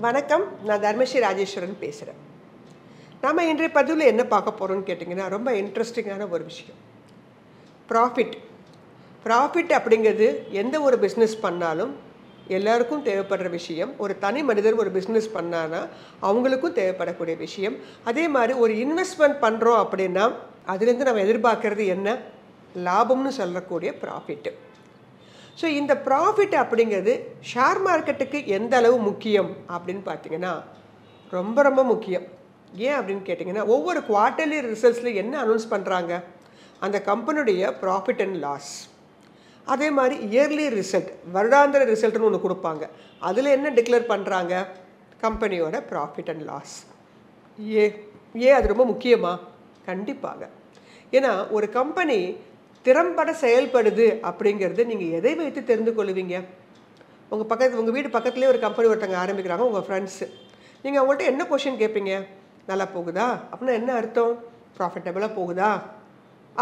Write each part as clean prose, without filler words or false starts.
வணக்கம், நான் தர்மஸ்ரீ ராஜேஸ்வரன் பேசுகிறேன். நம்ம இன்றைய பதிவில் என்ன பார்க்க போகிறோம்னு கேட்டிங்கன்னா, ரொம்ப இன்ட்ரெஸ்டிங்கான ஒரு விஷயம். ப்ராஃபிட் அப்படிங்கிறது எந்த ஒரு பிஸ்னஸ் பண்ணாலும் எல்லாருக்கும் தேவைப்படுற விஷயம். ஒரு தனி மனிதர் ஒரு பிஸ்னஸ் பண்ணான்னா அவங்களுக்கும் தேவைப்படக்கூடிய விஷயம். அதே மாதிரி ஒரு இன்வெஸ்ட்மெண்ட் பண்ணுறோம் அப்படின்னா அதுலேருந்து நம்ம எதிர்பார்க்கறது என்ன? லாபம்னு சொல்லக்கூடிய ப்ராஃபிட்டு. ஸோ இந்த ப்ராஃபிட் அப்படிங்கிறது ஷேர் மார்க்கெட்டுக்கு எந்த அளவு முக்கியம் அப்படின்னு பார்த்தீங்கன்னா ரொம்ப ரொம்ப முக்கியம். ஏன் அப்படின்னு கேட்டிங்கன்னா, ஒவ்வொரு குவார்ட்டர்லி ரிசல்ட்ஸில் என்ன அனௌன்ஸ் பண்ணுறாங்க? அந்த கம்பெனியுடைய ப்ராஃபிட் அண்ட் லாஸ். அதே மாதிரி இயர்லி ரிசல்ட், வருடாந்திர ரிசல்ட்னு ஒன்று கொடுப்பாங்க. அதில் என்ன டிக்ளேர் பண்ணுறாங்க? கம்பெனியோட ப்ராஃபிட் அண்ட் லாஸ். ஏன் அது ரொம்ப முக்கியமா? கண்டிப்பாக. ஏன்னா ஒரு கம்பெனி திறம்பட செயல்படுது அப்படிங்கிறது நீங்கள் எதை வைத்து தெரிந்து கொள்வீங்க? உங்கள் வீடு பக்கத்துலேயே ஒரு கம்பெனி ஒருத்தங்க ஆரம்பிக்கிறாங்க, உங்கள் ஃப்ரெண்ட்ஸு. நீங்கள் அவங்கள்ட்ட என்ன கொஷின் கேட்பீங்க? நல்லா போகுதா அப்படின்னா என்ன அர்த்தம்? ப்ராஃபிட்டபுளாக போகுதா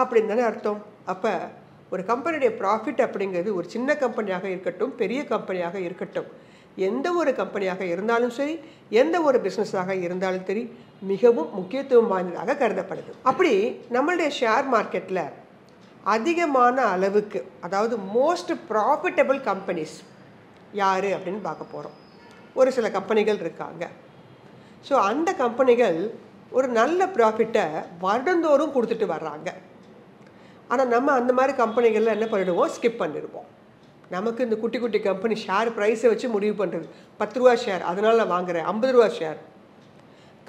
அப்படின்னு தானே அர்த்தம். அப்போ ஒரு கம்பெனியுடைய ப்ராஃபிட் அப்படிங்கிறது ஒரு சின்ன கம்பெனியாக இருக்கட்டும், பெரிய கம்பெனியாக இருக்கட்டும், எந்த ஒரு கம்பெனியாக இருந்தாலும் சரி, எந்த ஒரு பிஸ்னஸாக இருந்தாலும் சரி, மிகவும் முக்கியத்துவம் வாய்ந்ததாக கருதப்படுது. அப்படி நம்மளுடைய ஷேர் மார்க்கெட்டில் அதிகமான அளவுக்கு, அதாவது மோஸ்ட் ப்ராஃபிட்டபிள் கம்பெனிஸ் யார் அப்படின்னு பார்க்க போகிறோம். ஒரு சில கம்பெனிகள் இருக்காங்க. ஸோ அந்த கம்பெனிகள் ஒரு நல்ல ப்ராஃபிட்டை வருடந்தோறும் கொடுத்துட்டு வர்றாங்க. ஆனால் நம்ம அந்த மாதிரி கம்பெனிகளில் என்ன பண்ணிடுவோம்? ஸ்கிப் பண்ணிடுவோம். நமக்கு இந்த குட்டி குட்டி கம்பெனி ஷேர் ப்ரைஸை வச்சு முடிவு பண்ணுறது. 10 ரூபா ஷேர், அதனால் நான் வாங்குகிறேன். 50 ரூபா ஷேர்.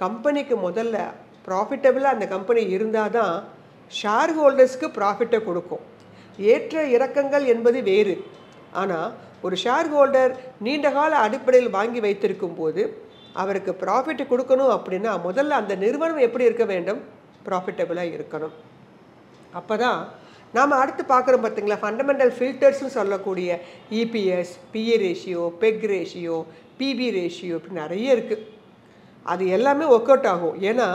கம்பெனிக்கு முதல்ல ப்ராஃபிட்டபிளாக அந்த கம்பெனி இருந்தால் தான் ஷேர் ஹோல்டர்ஸ்க்கு ப்ராஃபிட்டை கொடுக்கும். ஏற்ற இறக்கங்கள் என்பது வேறு. ஆனால் ஒரு ஷேர் ஹோல்டர் நீண்ட கால அடிப்படையில் வாங்கி வைத்திருக்கும் போது அவருக்கு ப்ராஃபிட் கொடுக்கணும் அப்படின்னா முதல்ல அந்த நிறுவனம் எப்படி இருக்க வேண்டும்? ப்ராஃபிட்டபிளாக இருக்கணும். அப்போ தான் நாம் அடுத்து பார்க்குறோம் பார்த்தீங்களா, ஃபண்டமெண்டல் ஃபில்டர்ஸ்னு சொல்லக்கூடிய EPS, PE ratio, PEG ratio, PB ratio, இப்படி நிறைய இருக்குது. அது எல்லாமே ஒர்க் அவுட் ஆகும். ஏன்னா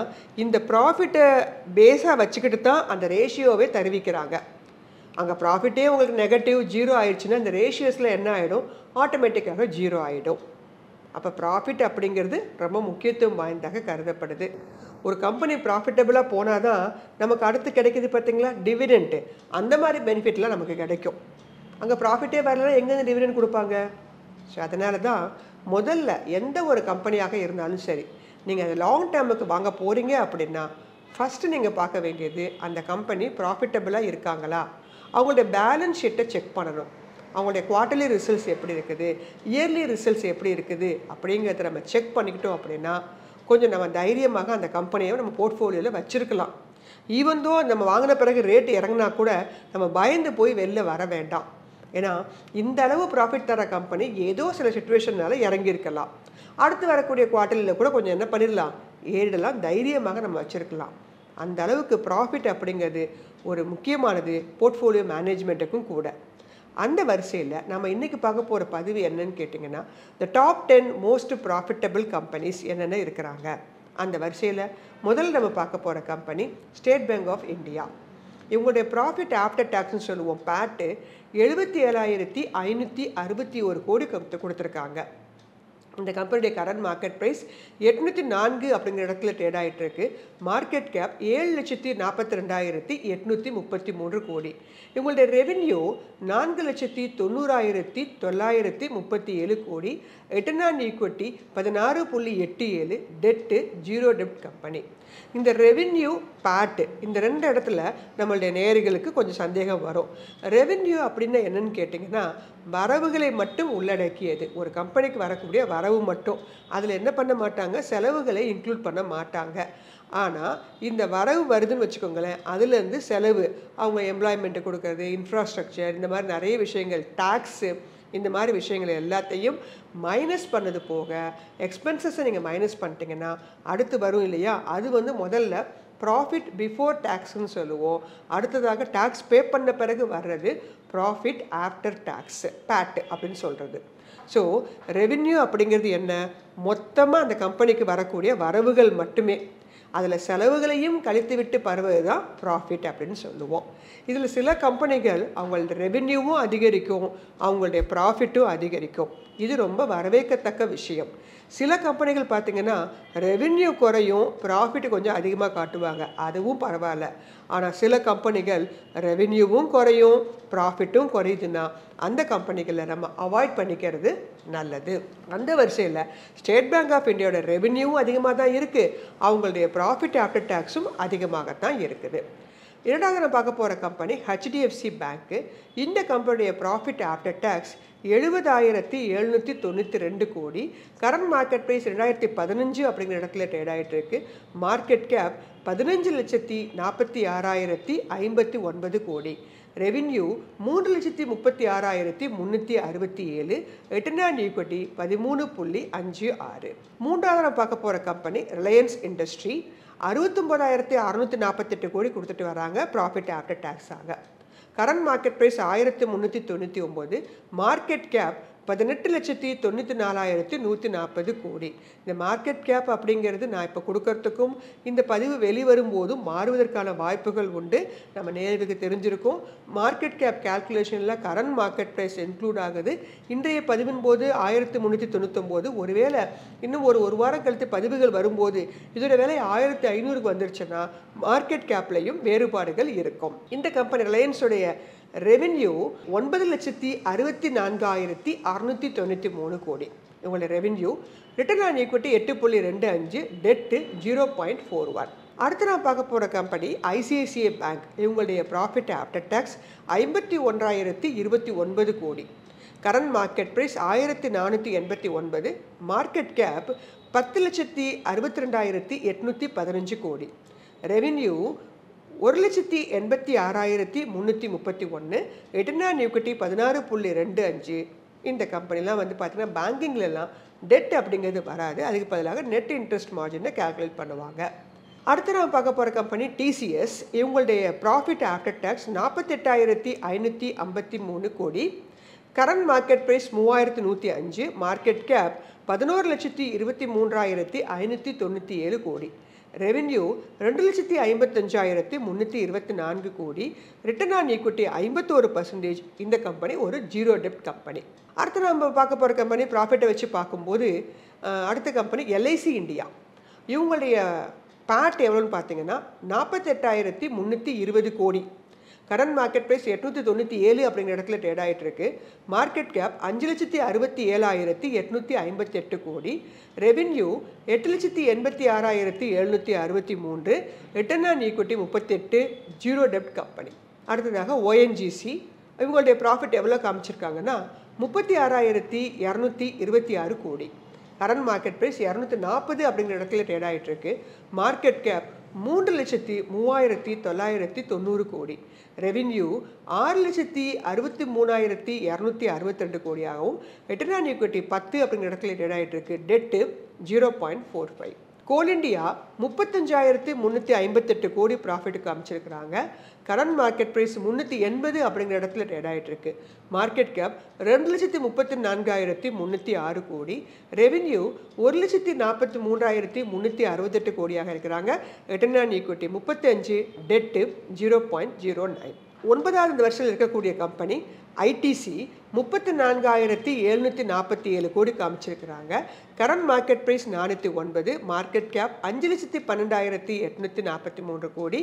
இந்த ப்ராஃபிட்டை பேஸாக வச்சுக்கிட்டு தான் அந்த ரேஷியோவே தருவிக்கிறாங்க. அங்கே ப்ராஃபிட்டே உங்களுக்கு நெகட்டிவ் 0 ஆயிடுச்சுன்னா இந்த ரேஷியோஸில் என்ன ஆகிடும்? ஆட்டோமேட்டிக்காக 0 ஆகிடும். அப்போ ப்ராஃபிட் அப்படிங்கிறது ரொம்ப முக்கியத்துவம் வாய்ந்ததாக கருதப்படுது. ஒரு கம்பெனி ப்ராஃபிட்டபுளாக போனால் தான் நமக்கு அடுத்து கிடைக்கிது பார்த்தீங்களா, டிவிடெண்ட்டு. அந்த மாதிரி பெனிஃபிட்லாம் நமக்கு கிடைக்கும். அங்கே ப்ராஃபிட்டே வரலன்னா எங்கேருந்து டிவிடெண்ட் கொடுப்பாங்க? ஸோ அதனால தான் முதல்ல எந்த ஒரு கம்பெனியாக இருந்தாலும் சரி, நீங்கள் அதை லாங் டேர்முக்கு வாங்க போகிறீங்க அப்படின்னா ஃபஸ்ட்டு நீங்கள் பார்க்க வேண்டியது அந்த கம்பெனி ப்ராஃபிட்டபுளாக இருக்காங்களா, அவங்களுடைய பேலன்ஸ் ஷீட்டை செக் பண்ணணும். அவங்களுடைய குவார்ட்டர்லி ரிசல்ட்ஸ் எப்படி இருக்குது, இயர்லி ரிசல்ட்ஸ் எப்படி இருக்குது அப்படிங்கிறத நம்ம செக் பண்ணிக்கிட்டோம் அப்படின்னா கொஞ்சம் நம்ம தைரியமாக அந்த கம்பெனியை நம்ம போர்ட்ஃபோலியோவில் வச்சுருக்கலாம். ஈவன் தோ நம்ம வாங்கின பிறகு ரேட்டு இறங்கினா கூட நம்ம பயந்து போய் வெளில வர வேண்டாம். ஏன்னா இந்த அளவு ப்ராஃபிட் தர கம்பெனி ஏதோ சில சிச்சுவேஷன்னால இறங்கியிருக்கலாம். அடுத்து வரக்கூடிய குவார்ட்டர்லியில் கூட கொஞ்சம் என்ன பண்ணிடலாம், ஏறிடலாம். தைரியமாக நம்ம வச்சுருக்கலாம். அந்த அளவுக்கு ப்ராஃபிட் அப்படிங்கிறது ஒரு முக்கியமானது போர்ட்ஃபோலியோ மேனேஜ்மெண்ட்டுக்கும் கூட. அந்த வரிசையில் நம்ம இன்றைக்கி பார்க்க போகிற பதிவு என்னன்னு கேட்டிங்கன்னா, the top 10 most profitable companies என்னென்ன இருக்கிறாங்க. அந்த வரிசையில் முதல்ல நம்ம பார்க்க போகிற company State Bank of India. இவங்களுடைய ப்ராஃபிட் ஆஃப்டர் டேக்ஸ்னு சொல்லுவோம், பேட்டு 77,561 கோடி கொடுத்துருக்காங்க. இந்த கம்பெனியுடைய கரண்ட் மார்க்கெட் ப்ரைஸ் 804 அப்படிங்கிற இடத்துல ட்ரேட் ஆகிட்டு இருக்கு. மார்க்கெட் கேப் 7,42,833 கோடி. இவங்களுடைய revenue 4,90,937 crore. Return on equity 16.87. Debt 0 டெப்ட் கம்பெனி. இந்த ரெவென்யூ, பேட்டு, இந்த ரெண்டு இடத்துல நம்மளுடைய நேயர்களுக்கு கொஞ்சம் சந்தேகம் வரும். ரெவென்யூ அப்படின்னா என்னன்னு கேட்டிங்கன்னா, வரவுகளை மட்டும் உள்ளடக்கியது. ஒரு கம்பெனிக்கு வரக்கூடிய வரவு மட்டும். அதில் என்ன பண்ண மாட்டாங்க? செலவுகளை இன்க்ளூட் பண்ண மாட்டாங்க. ஆனால் இந்த வரவு வருதுன்னு வச்சுக்கோங்களேன், அதுலேருந்து செலவு, அவங்க எம்ப்ளாய்மெண்ட்டு கொடுக்கறது, இன்ஃப்ராஸ்ட்ரக்சர், இந்த மாதிரி நிறைய விஷயங்கள், டேக்ஸு, இந்த மாதிரி விஷயங்கள் எல்லாத்தையும் மைனஸ் பண்ணது போக எக்ஸ்பென்சஸை நீங்கள் மைனஸ் பண்ணிட்டீங்கன்னா அடுத்து வரும் இல்லையா, அது முதல்ல ப்ராஃபிட் பிஃபோர் டேக்ஸ்ன்னு சொல்லுவோம். அடுத்ததாக டேக்ஸ் பே பண்ண பிறகு வர்றது ப்ராஃபிட் ஆஃப்டர் டேக்ஸ், பேட் அப்படின்னு சொல்கிறது. ஸோ ரெவென்யூ அப்படிங்கிறது என்ன? மொத்தமாக அந்த கம்பெனிக்கு வரக்கூடிய வரவுகள் மட்டுமே. அதில் செலவுகளையும் கழித்துவிட்டு பருவது தான் ப்ராஃபிட் அப்படின்னு சொல்லுவோம். இதில் சில கம்பெனிகள் அவங்களோட ரெவென்யூவும் அதிகரிக்கும், அவங்களுடைய ப்ராஃபிட்டும் அதிகரிக்கும். இது ரொம்ப வரவேற்கத்தக்க விஷயம். சில கம்பெனிகள் பார்த்திங்கன்னா ரெவென்யூ குறையும், ப்ராஃபிட் கொஞ்சம் அதிகமாக காட்டுவாங்க, அதுவும் பரவாயில்ல. ஆனால் சில கம்பெனிகள் ரெவென்யூவும் குறையும், ப்ராஃபிட்டும் குறையுதுன்னா அந்த கம்பெனிகளை நம்ம அவாய்ட் பண்ணிக்கிறது நல்லது. அந்த வரிசையில் ஸ்டேட் பேங்க் ஆஃப் இந்தியாவோட ரெவென்யூவும் அதிகமாக தான் இருக்குது, அவங்களுடைய ப்ராஃபிட் ஆஃப்டர் டேக்ஸும் அதிகமாகத்தான் இருக்குது. இரண்டாவது நம்ம பார்க்க போகிற கம்பெனி ஹெச்டிஎஃப்சி பேங்க்கு. இந்த கம்பெனியுடைய ப்ராஃபிட் ஆஃப்டர் டேக்ஸ் 70,792 கோடி. கரண்ட் மார்க்கெட் ப்ரைஸ் 2015 அப்படிங்கிற இடத்துல ட்ரேட் ஆகிட்டு இருக்கு. மார்க்கெட் கேப் 15,46,059 கோடி. ரெவின்யூ 3,36,367. Return on equity 13.56. மூன்றாவது நம்ம பார்க்க போகிற கம்பெனி ரிலையன்ஸ் இண்டஸ்ட்ரி. 69,648 கோடி கொடுத்துட்டு வராங்க ப்ராஃபிட் ஆஃப்டர் டேக்ஸ் ஆக. Current market price 1,399. Market cap 18,94,140 crore. இந்த மார்க்கெட் கேப் அப்படிங்கிறது நான் இப்போ கொடுக்கறதுக்கும் இந்த பதிவு வெளிவரும்போதும் மாறுவதற்கான வாய்ப்புகள் உண்டு. நம்ம நேருக்கு தெரிஞ்சிருக்கும். மார்க்கெட் கேப் கேல்குலேஷனில் கரண்ட் மார்க்கெட் ப்ரைஸ் இன்க்ளூட் ஆகுது. இன்றைய பதிவின் போது 1,399. ஒருவேளை இன்னும் ஒரு வாரம் கழித்து பதிவுகள் வரும்போது இதோட விலை 1,500க்கு வந்துருச்சுன்னா மார்க்கெட் கேப்லையும் வேறுபாடுகள் இருக்கும். இந்த கம்பெனி ரிலையன்ஸுடைய ரெவென்யூ 9,64,693 கோடி. இவங்களோட revenue. Return on equity 8.25. Debt 0.41. அடுத்து நான் பார்க்க போகிற கம்பெனி ஐசிஐசிஐ பேங்க். இவங்களுடைய profit after tax 51,029 crore. Current market price 1,489. Market cap 10,62,815 crore. Revenue 1,86,331. Return on equity 16.25. இந்த கம்பெனிலாம் வந்து பார்த்தீங்கன்னா பேங்கிங்லலாம் டெட் அப்படிங்கிறது வராது, அதுக்கு பதிலாக நெட் இன்ட்ரெஸ்ட் மார்ஜினை கால்குலேட் பண்ணுவாங்க. அடுத்து நம்ம பார்க்க போகிற கம்பெனி டிசிஎஸ். இவங்களுடைய profit after tax 48,553 crore. Current market price 3,105. Market cap 11,23,597 crore. Revenue 2,55,324 crore. Return on equity 51%. இந்த கம்பெனி ஒரு ஜீரோ டெப்ட் கம்பெனி. அடுத்து நம்ம பார்க்க போகிற கம்பெனி ப்ராஃபிட்டை வச்சு பார்க்கும்போது அடுத்த கம்பெனி எல்ஐசி இந்தியா. இவங்களுடைய பேட் எவ்வளோன்னு பார்த்தீங்கன்னா 48,320 கோடி. கரண்ட் மார்க்கெட் ப்ரைஸ் 897 அப்படிங்கிற இடத்துல ட்ரேட் ஆகிட்டு இருக்கு. மார்க்கெட் கேப் 5,67,858 கோடி. Revenue 8,86,763. Return on equity 38. Zero dept company. அடுத்ததாக ஓஎன்ஜிசி. இவங்களுடைய ப்ராஃபிட் எவ்வளோ காமிச்சிருக்காங்கன்னா 36,226 கோடி. கரண்ட் மார்க்கெட் ப்ரைஸ் 240 அப்படிங்கிற இடத்துல ட்ரேட் ஆகிட்டு இருக்கு. மார்க்கெட் கேப் 3,03,990 கோடி. ரெவென்யூ 6,63,262 கோடியாகவும் ரிட்டர்ன் ஆன் ஈக்விட்டி 10 அப்படிங்கிற இடத்துல ட்ரேட் ஆகிட்டு இருக்கு. டெட்டு 0.45. கோல் இண்டியா 35,358 கோடி ப்ராஃபிட் காமிச்சிருக்கிறாங்க. கரண்ட் மார்க்கெட் ப்ரைஸ் 380 அப்படிங்கிற இடத்துல ட்ரேட் ஆகிட்டு இருக்கு. மார்க்கெட் கேப் 2,34,306 கோடி. ரெவென்யூ 1,43,368 கோடியாக இருக்கிறாங்க. Return on equity 35. டெட்டு 0.09. ஒன்பதாவது இந்த வருஷத்தில் இருக்கக்கூடிய கம்பெனி ஐடிசி. 34,747 கோடி காமிச்சிருக்கிறாங்க. Current market price 409. Market cap 5,12,843 crore.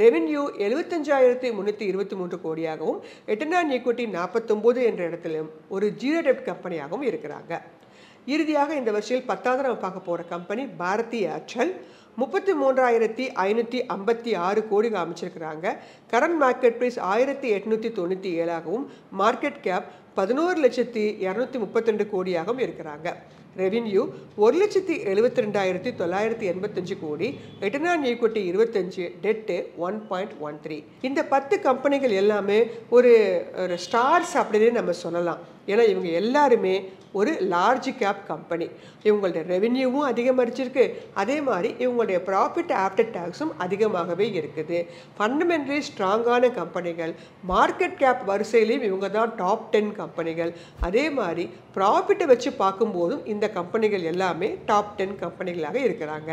Revenue 75,323 கோடியாகவும் ரிட்டர்ன் ஆன் ஈக்விட்டி 49 என்ற இடத்திலும் ஒரு ஜீரோ டெப்ட் கம்பெனியாகவும் இருக்கிறாங்க. இறுதியாக இந்த வருஷத்தில் 10வது நம்ம பார்க்க போகிற கம்பெனி பாரதி ஏர்டெல். 33,556 கோடி காமிச்சிருக்கிறாங்க. கரண்ட் மார்க்கெட் ப்ரைஸ் 1,897ஆகவும் மார்க்கெட் கேப் 11,232 கோடியாகவும் இருக்கிறாங்க. Revenue 1,72,985 crore. Return on equity 25. Debt 1.13. இந்த 10 கம்பெனிகள் எல்லாமே ஒரு ஸ்டார்ஸ் அப்படின்னு நம்ம சொல்லலாம். ஏன்னா இவங்க எல்லாருமே ஒரு லார்ஜ் கேப் கம்பெனி. இவங்களோட ரெவென்யூவும் அதிகமாகிச்சிருக்கு, அதே மாதிரி இவங்க இவங்களுடைய ப்ராஃபிட் ஆஃப்டர் டேக்ஸும் அதிகமாகவே இருக்குது. ஃபண்டமெண்டலி ஸ்ட்ராங்கான கம்பெனிகள், மார்க்கெட் கேப் வரிசையிலையும் இவங்க தான் டாப் 10 கம்பெனிகள். அதே மாதிரி ப்ராஃபிட்டை வச்சு பார்க்கும்போதும் இந்த கம்பெனிகள் எல்லாமே டாப் 10 கம்பெனிகளாக இருக்கிறாங்க.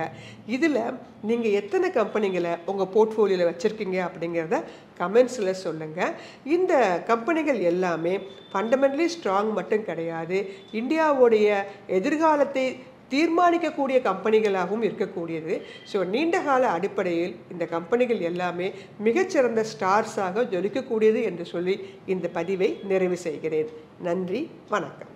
இதில் நீங்கள் எத்தனை கம்பெனிகளை உங்கள் போர்ட்ஃபோலியோவில் வச்சுருக்கீங்க அப்படிங்கிறத கமெண்ட்ஸில் சொல்லுங்கள். இந்த கம்பெனிகள் எல்லாமே ஃபண்டமெண்டலி ஸ்ட்ராங் மட்டும் கிடையாது, இந்தியாவுடைய எதிர்காலத்தை தீர்மானிக்கக்கூடிய கம்பெனிகளாகவும் இருக்கக்கூடியது. ஸோ நீண்டகால அடிப்படையில் இந்த கம்பெனிகள் எல்லாமே மிகச்சிறந்த ஸ்டார்ஸாக ஜொலிக்கக்கூடியது என்று சொல்லி இந்த பதிவை நிறைவு செய்கிறேன். நன்றி, வணக்கம்.